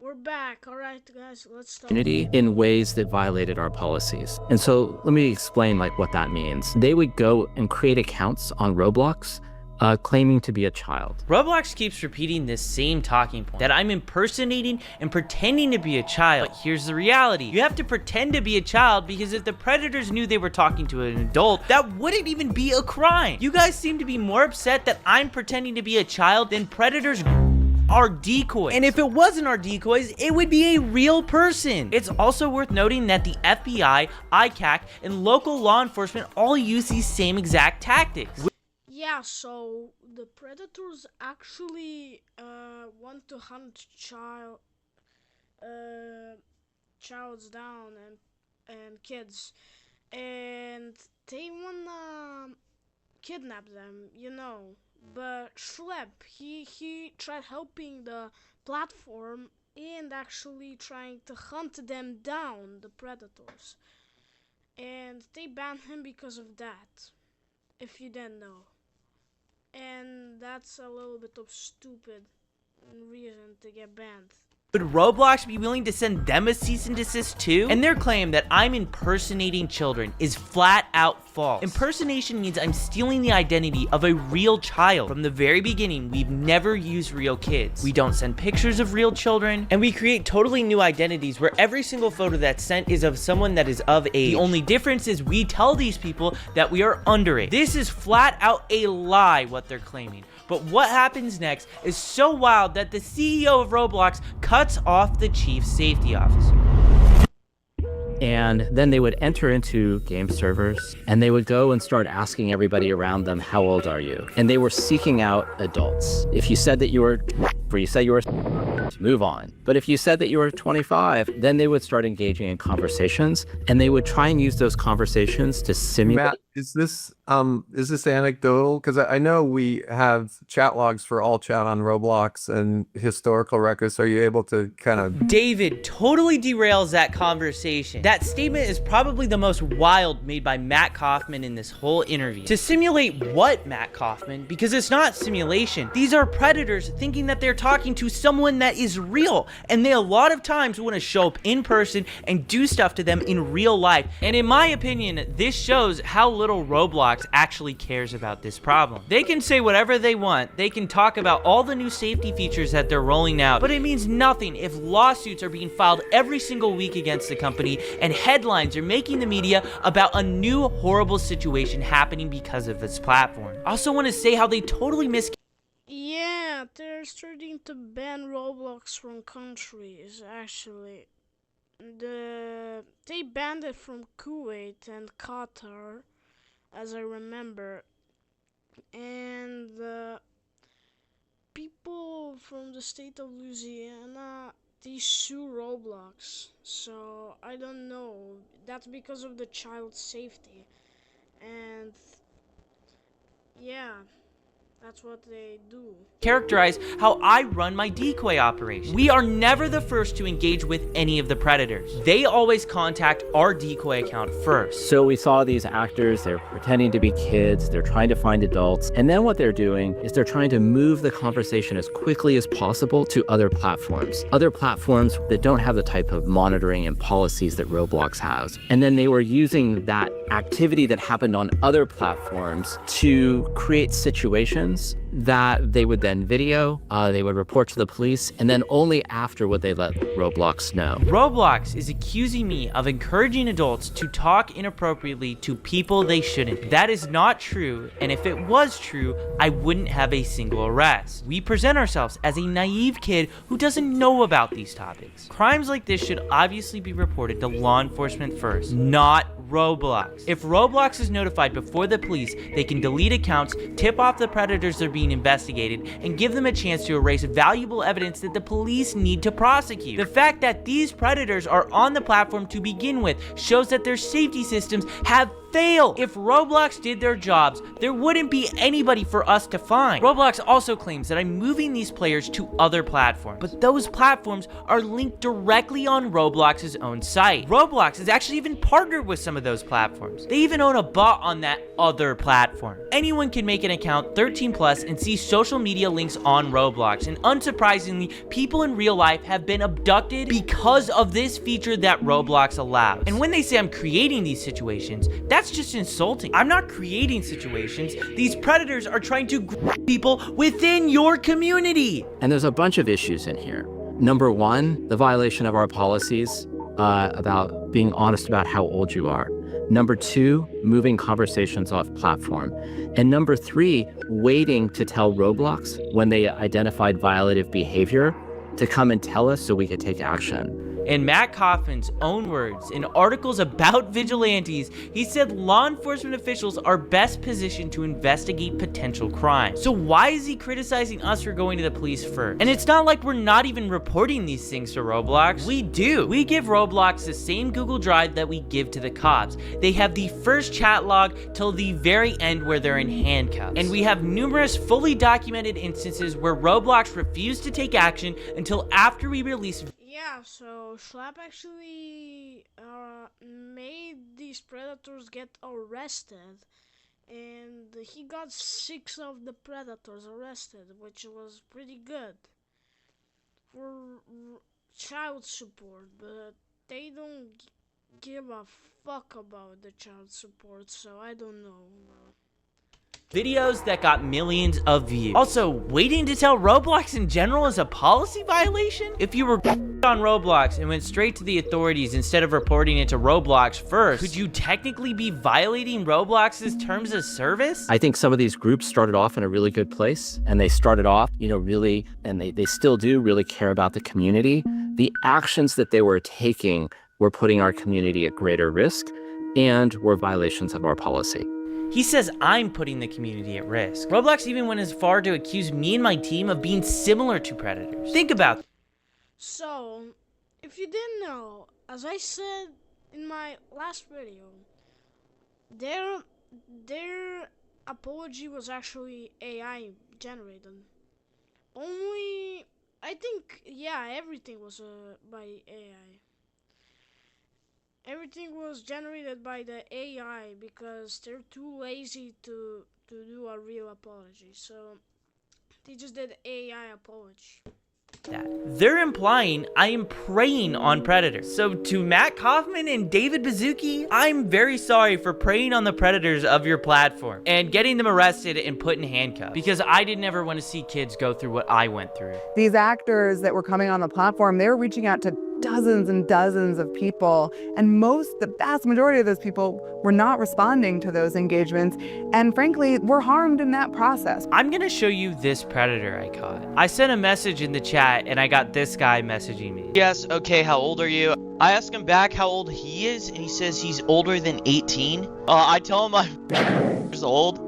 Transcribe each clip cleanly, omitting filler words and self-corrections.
We're back. Alright, guys, let's start. Community in ways that violated our policies. And so let me explain what that means. They would go and create accounts on Roblox claiming to be a child. Roblox keeps repeating this same talking point, that I'm impersonating and pretending to be a child. But here's the reality. You have to pretend to be a child because if the predators knew they were talking to an adult, that wouldn't even be a crime. You guys seem to be more upset that I'm pretending to be a child than predators are decoys. And if it wasn't our decoys, it would be a real person. It's also worth noting that the FBI, ICAC, and local law enforcement all use these same exact tactics. Yeah, so the predators actually want to hunt childs down and kids, and they wanna kidnap them, you know. But Schlep, he tried helping the platform and actually trying to hunt them down, the predators, and they banned him because of that. If you didn't know. And that's a little bit of stupid reason to get banned. Would Roblox be willing to send them a cease and desist too? And their claim that I'm impersonating children is flat out false. Impersonation means I'm stealing the identity of a real child. From the very beginning, we've never used real kids. We don't send pictures of real children, and we create totally new identities where every single photo that's sent is of someone that is of age. The only difference is we tell these people that we are underage. This is flat out a lie, what they're claiming. But what happens next is so wild that the CEO of Roblox cuts off the chief safety officer. And then they would enter into game servers and they would go and start asking everybody around them, how old are you? And they were seeking out adults. If you said that you were, move on. But if you said that you were 25, then they would start engaging in conversations and they would try and use those conversations to simulate. Matt, is this anecdotal? Because I know we have chat logs for all chat on Roblox and historical records. Are you able to kind of... David totally derails that conversation. That statement is probably the most wild made by Matt Kaufman in this whole interview. To simulate what, Matt Kaufman? Because it's not simulation. These are predators thinking that they're talking to someone that is real, and they a lot of times want to show up in person and do stuff to them in real life. And in my opinion, this shows how little Roblox actually cares about this problem. They can say whatever they want, they can talk about all the new safety features that they're rolling out, but it means nothing if lawsuits are being filed every single week against the company and headlines are making the media about a new horrible situation happening because of this platform. I also want to say how they totally Yeah, they're starting to ban Roblox from countries, actually. They banned it from Kuwait and Qatar, as I remember. And people from the state of Louisiana, they sue Roblox. So, I don't know. That's because of the child safety. And yeah. That's what they do. Characterize how I run my decoy operation. We are never the first to engage with any of the predators. They always contact our decoy account first. So we saw these actors, they're pretending to be kids, they're trying to find adults, and then what they're doing is they're trying to move the conversation as quickly as possible to other platforms that don't have the type of monitoring and policies that Roblox has. And then they were using that activity that happened on other platforms to create situations that they would then video, they would report to the police, and then only after would they let Roblox know. Roblox is accusing me of encouraging adults to talk inappropriately to people they shouldn't. That is not true, and if it was true, I wouldn't have a single arrest. We present ourselves as a naive kid who doesn't know about these topics. Crimes like this should obviously be reported to law enforcement first, not Roblox. If Roblox is notified before the police, they can delete accounts, tip off the predators they're being investigated, and give them a chance to erase valuable evidence that the police need to prosecute. The fact that these predators are on the platform to begin with shows that their safety systems have fail. If Roblox did their jobs, there wouldn't be anybody for us to find. Roblox also claims that I'm moving these players to other platforms, but those platforms are linked directly on Roblox's own site. Roblox has actually even partnered with some of those platforms. They even own a bot on that other platform. Anyone can make an account 13 plus and see social media links on Roblox, and unsurprisingly, people in real life have been abducted because of this feature that Roblox allows. And when they say I'm creating these situations, that's just insulting. I'm not creating situations. These predators are trying to grab people within your community. And there's a bunch of issues in here. Number one, the violation of our policies about being honest about how old you are. Number two, moving conversations off platform. And number three, waiting to tell Roblox when they identified violative behavior to come and tell us so we could take action. In Matt Kaufman's own words, in articles about vigilantes, he said law enforcement officials are best positioned to investigate potential crime. So why is he criticizing us for going to the police first? And it's not like we're not even reporting these things to Roblox. We do. We give Roblox the same Google Drive that we give to the cops. They have the first chat log till the very end where they're in handcuffs. And we have numerous fully documented instances where Roblox refused to take action until after we release. Yeah, so Schlep actually made these predators get arrested, and he got 6 of the predators arrested, which was pretty good for child support, but they don't give a fuck about the child support, so I don't know. Videos that got millions of views. Also, waiting to tell Roblox in general is a policy violation? If you were on Roblox and went straight to the authorities instead of reporting it to Roblox first, could you technically be violating Roblox's terms of service? I think some of these groups started off in a really good place, and they started off, really, and they still do really care about the community. The actions that they were taking were putting our community at greater risk and were violations of our policy. He says I'm putting the community at risk. Roblox even went as far to accuse me and my team of being similar to predators. Think about it. So, if you didn't know, as I said in my last video, their apology was actually AI generated. Only, I think, yeah, everything was by AI. Everything was generated by the AI because they're too lazy to do a real apology. So they just did AI apology. They're implying I am preying on predators. So to Matt Kaufman and David Baszucki, I'm very sorry for preying on the predators of your platform and getting them arrested and put in handcuffs, because I didn't ever want to see kids go through what I went through. These actors that were coming on the platform, they were reaching out to dozens and dozens of people, and the vast majority of those people were not responding to those engagements, and frankly, were harmed in that process. I'm gonna show you this predator I caught. I sent a message in the chat and I got this guy messaging me. Yes, okay, how old are you? I ask him back how old he is, and he says he's older than 18. I tell him I'm years old.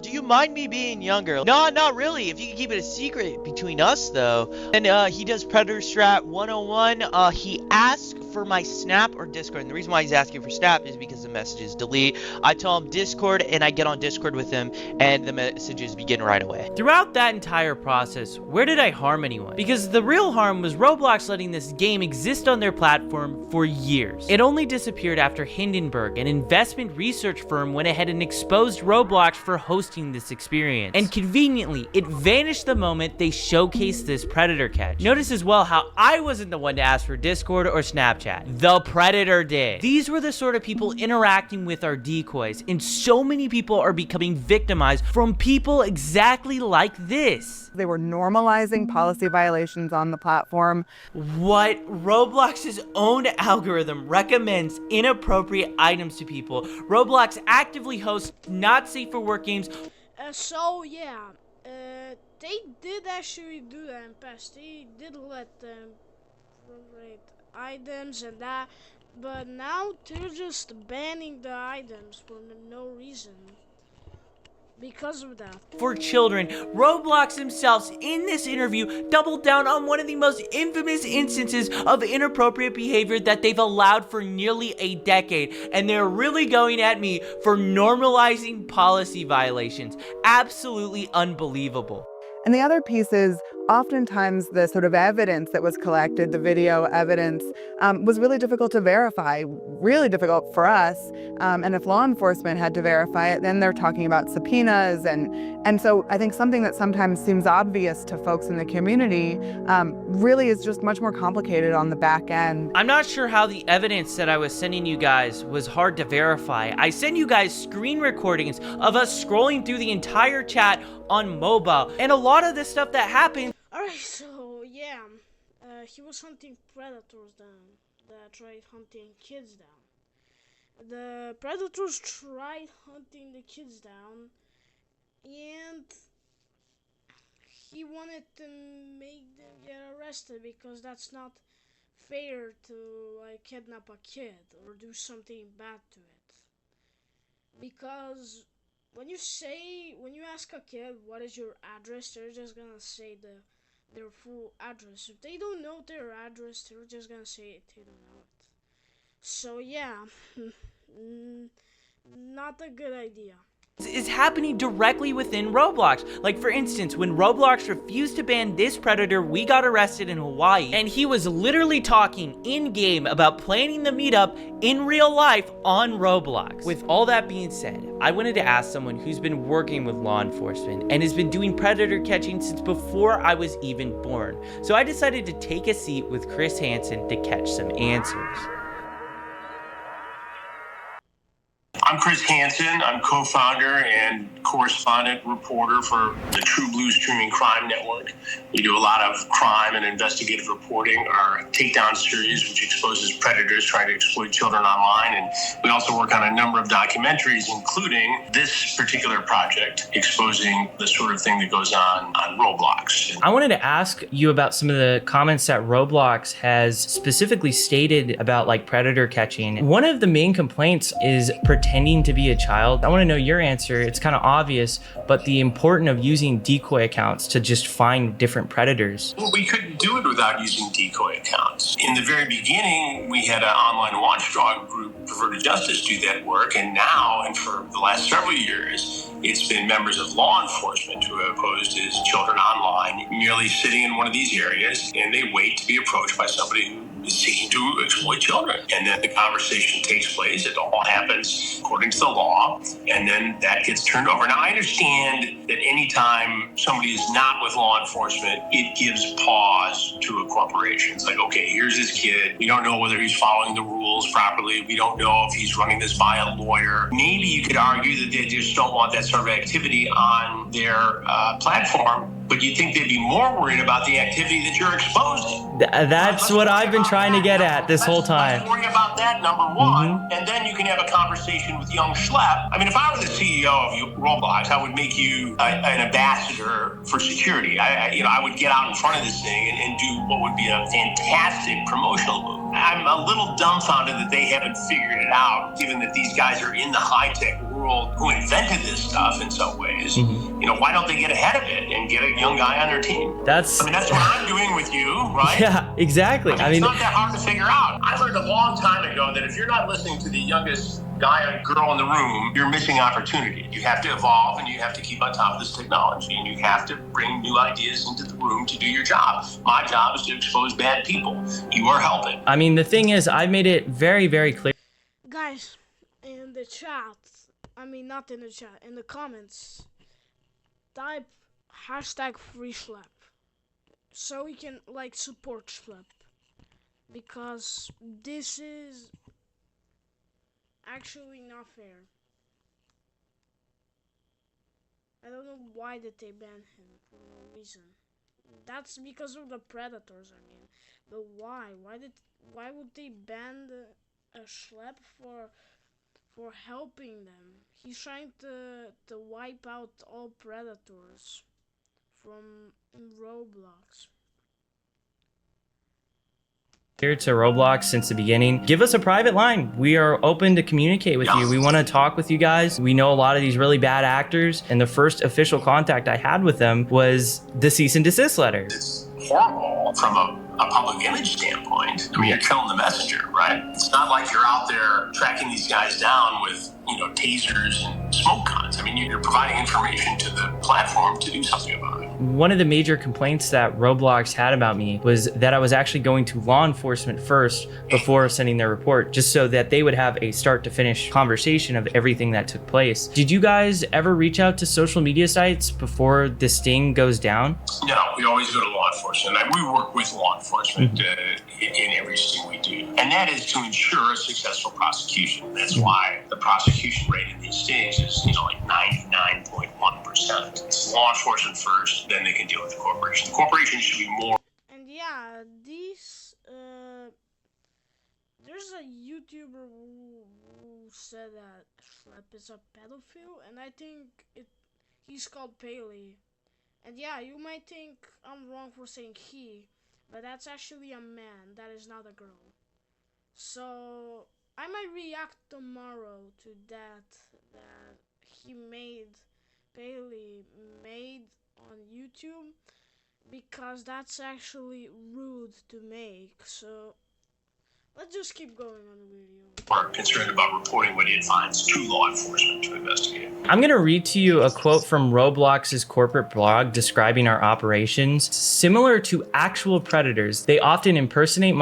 Do you mind me being younger? No, not really. If you can keep it a secret between us, though. And he does Predator Strat 101. He asks for my Snap or Discord. And the reason why he's asking for Snap is because the messages delete. I tell him Discord, and I get on Discord with him, and the messages begin right away. Throughout that entire process, where did I harm anyone? Because the real harm was Roblox letting this game exist on their platform for years. It only disappeared after Hindenburg, an investment research firm, went ahead and exposed Roblox for hosting this experience. And conveniently, it vanished the moment they showcased this predator catch. Notice as well how I wasn't the one to ask for Discord or Snapchat. The predator did. These were the sort of people interacting with our decoys, and so many people are becoming victimized from people exactly like this. They were normalizing policy violations on the platform. What? Roblox's own algorithm recommends inappropriate items to people. Roblox actively hosts not safe for work games. They did actually do that in the past. They did let them rate items and that, but now they're just banning the items for no reason. because of that. For children, Roblox themselves in this interview doubled down on one of the most infamous instances of inappropriate behavior that they've allowed for nearly a decade, and they're really going at me for normalizing policy violations. Absolutely unbelievable. And the other piece is oftentimes the sort of evidence that was collected, the video evidence, was really difficult to verify, really difficult for us. And if law enforcement had to verify it, then they're talking about subpoenas. And so I think something that sometimes seems obvious to folks in the community really is just much more complicated on the back end. I'm not sure how the evidence that I was sending you guys was hard to verify. I sent you guys screen recordings of us scrolling through the entire chat on mobile, and a lot of the stuff that happened. Alright, so yeah, he was hunting predators down that tried hunting kids down. The predators tried hunting the kids down, and he wanted to make them get arrested because that's not fair to like kidnap a kid or do something bad to it. Because when you ask a kid what is your address, they're just gonna say their full address. If they don't know their address, they're just gonna say they don't know it. So yeah, not a good idea. Is happening directly within Roblox. Like, for instance, when Roblox refused to ban this predator, we got arrested in Hawaii, and he was literally talking in-game about planning the meetup in real life on Roblox. With all that being said, I wanted to ask someone who's been working with law enforcement and has been doing predator catching since before I was even born. So I decided to take a seat with Chris Hansen to catch some answers. I'm Chris Hansen. I'm co-founder and correspondent reporter for the True Blue Streaming Crime Network. We do a lot of crime and investigative reporting. Our Takedown series, which exposes predators trying to exploit children online. And we also work on a number of documentaries, including this particular project, exposing the sort of thing that goes on Roblox. I wanted to ask you about some of the comments that Roblox has specifically stated about like predator catching. One of the main complaints is pretending to be a child. I want to know your answer. It's kind of obvious, but the importance of using decoy accounts to just find different predators. Well, we couldn't do it without using decoy accounts. In the very beginning, we had an online watchdog group, Perverted Justice, do that work, and now, and for the last several years, it's been members of law enforcement who have posed as children online, merely sitting in one of these areas, and they wait to be approached by somebody who is seeking to exploit children. And then the conversation takes place. It all happens according to the law, and then that gets turned over. Now, I understand that anytime somebody is not with law enforcement, it gives pause to a corporation. It's like, okay, here's this kid. We don't know whether he's following the rules properly. We don't know if he's running this by a lawyer. Maybe you could argue that they just don't want that sort of activity on their platform, but you think they'd be more worried about the activity that you're exposing. That's what I've been trying to get at this whole time. Let's worry about that, number one, and then you can have a conversation with young Schlep. I mean, if I were the CEO of Roblox, I would make you an ambassador for security. I would get out in front of this thing and do what would be a fantastic promotional move. I'm a little dumbfounded that they haven't figured it out, given that these guys are in the high-tech world who invented this stuff in some ways. Why don't they get ahead of it and get a young guy on their team? That's what I'm doing with you, right? Yeah, exactly. I mean, it's not that hard to figure out. I learned a long time ago that if you're not listening to the youngest guy or girl in the room, you're missing opportunity. You have to evolve, and you have to keep on top of this technology, and you have to bring new ideas into the room to do your job. My job is to expose bad people. You are helping. I mean, the thing is, I made it very, very clear. Guys, in the chat, not in the chat, in the comments, type #FreeSchlep so we can support Schlep, because this is actually not fair. I don't know why did they ban him for no reason. That's because of the predators, but why? Why would they ban a Schlep for helping them? He's trying to wipe out all predators from Roblox. here to Roblox since the beginning, give us a private line. We are open to communicate with you. We want to talk with you guys. We know a lot of these really bad actors, and the first official contact I had with them was the cease and desist letter. It's horrible from a public image standpoint. I mean, you're killing the messenger, right? It's not like you're out there tracking these guys down with, tasers and smoke guns. I mean, you're providing information to the platform to do something about it. One of the major complaints that Roblox had about me was that I was actually going to law enforcement first before sending their report, just so that they would have a start to finish conversation of everything that took place. Did you guys ever reach out to social media sites before the sting goes down? No, we always go to law enforcement. We work with law enforcement in every sting we do. And that is to ensure a successful prosecution. That's why the prosecution rate in these stings is, like 99.1%. It's law enforcement first, then they can deal with the corporation. The corporation should be more. And yeah, there's a YouTuber who said that Schlep is a pedophile, and I think he's called Paley. And yeah, you might think I'm wrong for saying he, but that's actually a man. That is not a girl. So I might react tomorrow to that Paley made on YouTube, because that's actually rude to make. So let's just keep going on the video. Are concerned about reporting what it finds to law enforcement to investigate. I'm going to read to you a quote from Roblox's corporate blog describing our operations. Similar to actual predators, they often impersonate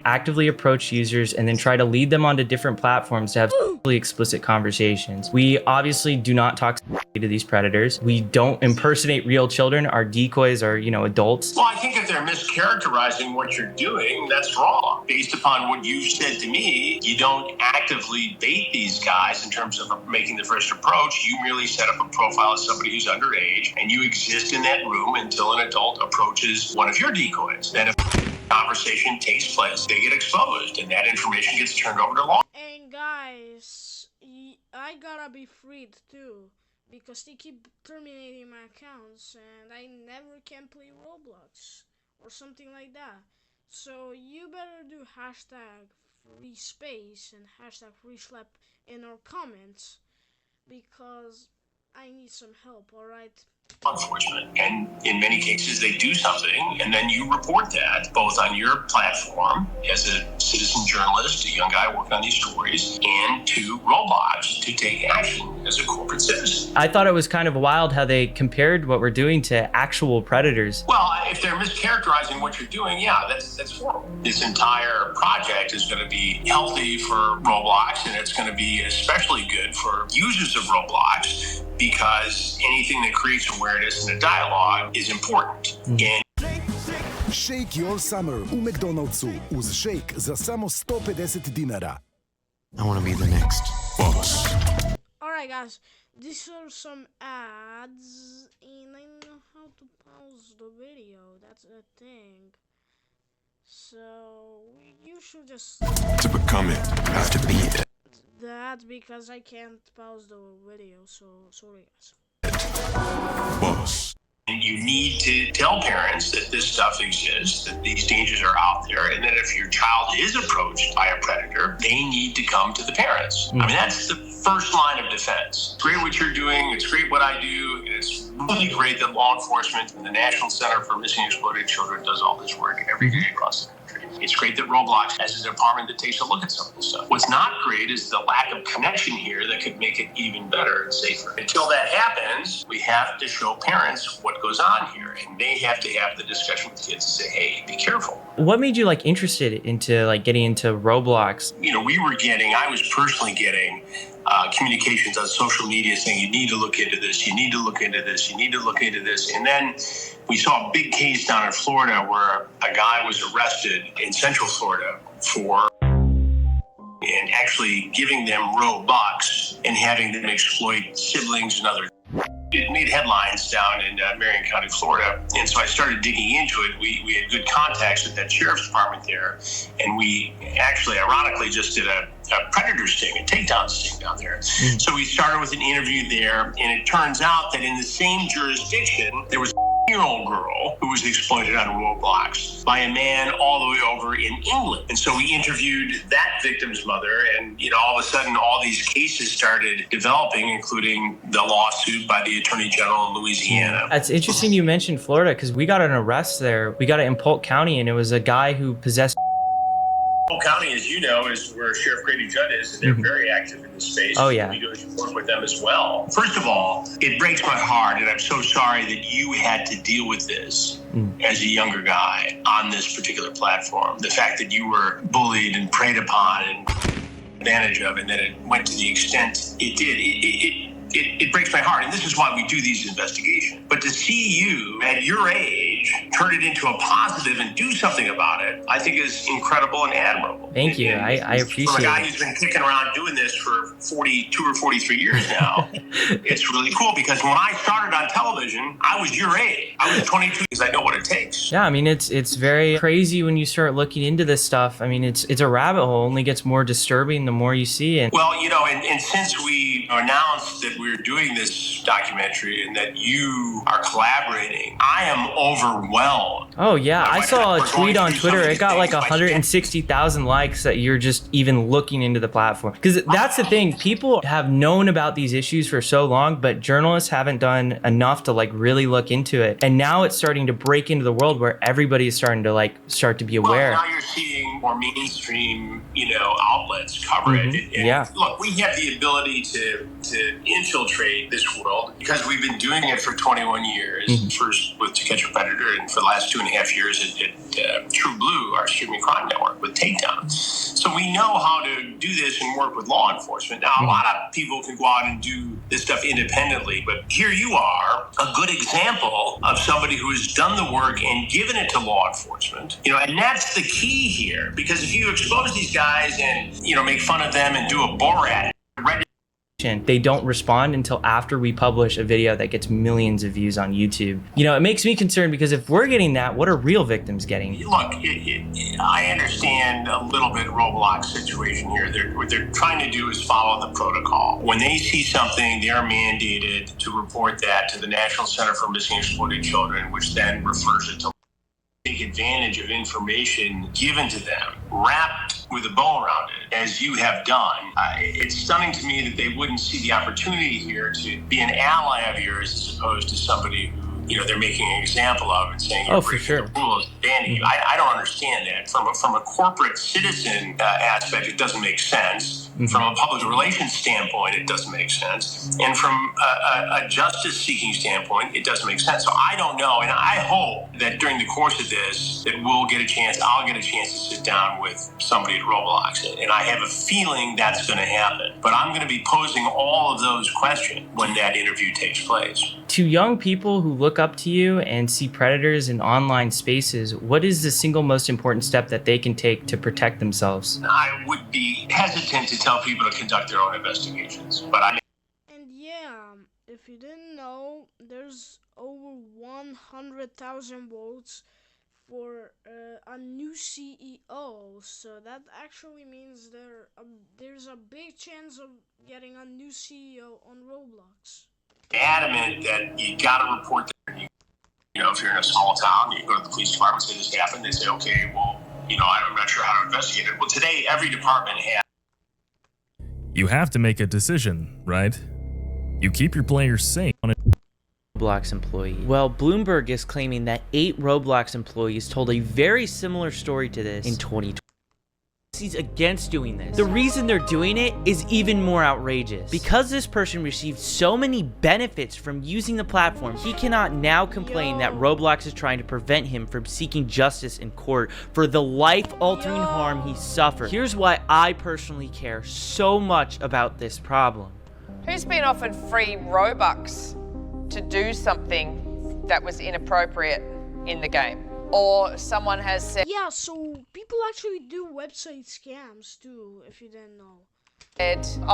actively approach users and then try to lead them onto different platforms to have explicit conversations. We obviously do not talk to these predators. We don't impersonate real children. Our decoys are, adults. Well, I think if they're mischaracterizing what you're doing, that's wrong. Based upon what you've said to me, you don't actively bait these guys in terms of making the first approach. You merely set up a profile as somebody who's underage, and you exist in that room until an adult approaches one of your decoys. Then if conversation takes place, they get exposed, and that information gets turned over to law. And guys, I gotta be freed too, because they keep terminating my accounts, and I never can play Roblox or something like that. So you better do #free space and #free Schlep in our comments, because I need some help, alright? Enforcement, and in many cases they do something, and then you report that both on your platform as a citizen journalist, a young guy working on these stories, and to Roblox to take action as a corporate citizen. I thought it was kind of wild how they compared what we're doing to actual predators. Well, if they're mischaracterizing what you're doing, yeah, that's horrible. This entire project is going to be healthy for Roblox, and it's going to be especially good for users of Roblox, because anything that creates awareness and a dialogue is important. And Shake your summer u McDonald'su uz shake za samo 150 dinara. I want to be the next boss. Alright guys, these are some ads, and I know how to pause the video, that's the thing. So, you should just... To become it, you have to be it. That, because I can't pause the video, so sorry guys. Boss. you need to tell parents that this stuff exists, that these dangers are out there, and that if your child is approached by a predator, they need to come to the parents. I mean, that's the first line of defense. It's great what you're doing. It's great what I do. It's really great that law enforcement and the National Center for Missing and Exploited Children does all this work every day across the country. It's great that Roblox has a department that takes a look at some of this stuff. What's not great is the lack of connection here that could make it even better and safer. Until that happens, we have to show parents what goes on here, and they have to have the discussion with kids and say, hey, be careful. What made you interested into getting into Roblox? You know, I was personally getting communications on social media saying, you need to look into this, you need to look into this, you need to look into this. And then we saw a big case down in Florida where a guy was arrested in Central Florida for and actually giving them Robux and having them exploit siblings and other. It made headlines down in Marion County, Florida. And so I started digging into it. We had good contacts with that sheriff's department there. And we actually, ironically, just did a predator sting, a takedown sting down there. Mm-hmm. So we started with an interview there. And it turns out that in the same jurisdiction, there was a 10-year-old girl who was exploited on Roblox by a man all the way over in England. And so we interviewed that victim's mother, and all of a sudden all these cases started developing, including the lawsuit by the Attorney General in Louisiana. It's interesting you mentioned Florida, because we got an arrest there. We got it in Polk County, and it was a guy who possessed. Polk County, as you know, is where Sheriff Grady Judd is, and they're very active in this space. Oh, yeah. We do work with them as well. First of all, it breaks my heart, and I'm so sorry that you had to deal with this as a younger guy on this particular platform. The fact that you were bullied and preyed upon and advantage of, and that it went to the extent it did, it breaks my heart. And this is why we do these investigations. But to see you at your age turn it into a positive and do something about it, I think is incredible and admirable. Thank you. I appreciate it. From a guy who's been kicking around doing this for 42 or 43 years now, it's really cool, because when I started on television, I was your age. I was 22, because I know what it takes. Yeah, I mean, it's very crazy when you start looking into this stuff. I mean, it's a rabbit hole. It only gets more disturbing the more you see it. Well, and since we announced that we're doing this documentary and that you are collaborating, I am overwhelmed. Oh, yeah. I saw a tweet on Twitter. It got like 160,000 likes that you're just even looking into the platform. Because that's the thing. People have known about these issues for so long, but journalists haven't done enough to really look into it. And now it's starting to break into the world where everybody is starting to start to be aware. Well, now you're seeing more mainstream, outlets cover it. And yeah. Look, we have the ability to infiltrate this world because we've been doing it for 21 years. First with To Catch a Predator, and for the last 2.5 years at True Blue, our streaming crime network, with Takedown. So we know how to do this and work with law enforcement. Now, a lot of people can go out and do this stuff independently, but here you are, a good example of somebody who has done the work and given it to law enforcement. And that's the key here, because if you expose these guys and make fun of them and do a Borat, they don't respond until after we publish a video that gets millions of views on YouTube. It makes me concerned, because if we're getting that, what are real victims getting? Look, I understand a little bit Roblox situation here. What they're trying to do is follow the protocol. When they see something, they are mandated to report that to the National Center for Missing and Exploited Children, which then refers it to take advantage of information given to them, wrapped with a bow around it, as you have done. It's stunning to me that they wouldn't see the opportunity here to be an ally of yours, as opposed to somebody who they're making an example of and saying, oh, for sure, the rules, banning you. I don't understand that. From a corporate citizen aspect, it doesn't make sense. From a public relations standpoint, it doesn't make sense. And from a justice-seeking standpoint, it doesn't make sense. So I don't know, and I hope that during the course of this, that I'll get a chance to sit down with somebody at Roblox. And I have a feeling that's going to happen. But I'm going to be posing all of those questions when that interview takes place. To young people who look up to you and see predators in online spaces, what is the single most important step that they can take to protect themselves? I would be hesitant to tell people to conduct their own investigations, but And yeah, if you didn't know, there's over 100,000 votes for a new CEO, so that actually means there's a big chance of getting a new CEO on Roblox. Adamant that you got to report that. If you're in a small town, you go to the police department, say this happened. They say, okay, well, I'm not sure how to investigate it. Well, today every department has. You have to make a decision, right? You keep your players safe on it. Roblox employee. Well, Bloomberg is claiming that 8 Roblox employees told a very similar story to this in 2020. He's against doing this. The reason they're doing it is even more outrageous. Because this person received so many benefits from using the platform, he cannot now complain that Roblox is trying to prevent him from seeking justice in court for the life-altering harm he suffered. Here's why I personally care so much about this problem. Who's been offered free Robux to do something that was inappropriate in the game? Or someone has said... Yeah, so people actually do website scams too, if you didn't know.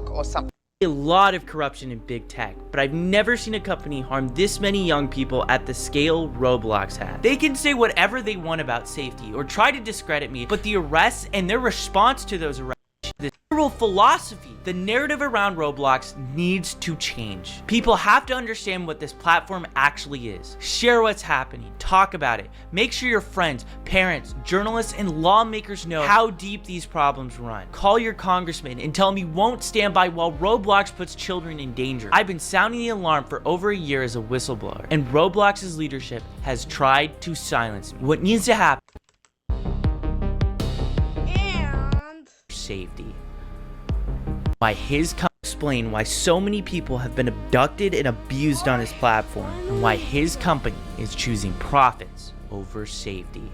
Or something. A lot of corruption in big tech, but I've never seen a company harm this many young people at the scale Roblox had. They can say whatever they want about safety or try to discredit me, but the arrests and their response to those arrests, the overall philosophy. The narrative around Roblox needs to change. People have to understand what this platform actually is. Share what's happening, talk about it. Make sure your friends, parents, journalists, and lawmakers know how deep these problems run. Call your congressman and tell him he won't stand by while Roblox puts children in danger. I've been sounding the alarm for over a year as a whistleblower, and Roblox's leadership has tried to silence me. What needs to happen? And Safety. Why his company explain why so many people have been abducted and abused on his platform, and why his company is choosing profits over safety.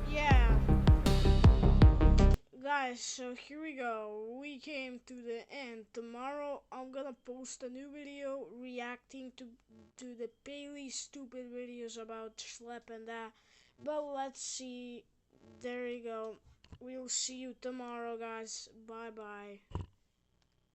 yeah. Guys, so here we go. We came to the end. Tomorrow I'm gonna post a new video reacting to the Paley stupid videos about Schlep and that. But let's see. There you go. We'll see you tomorrow, guys. Bye bye.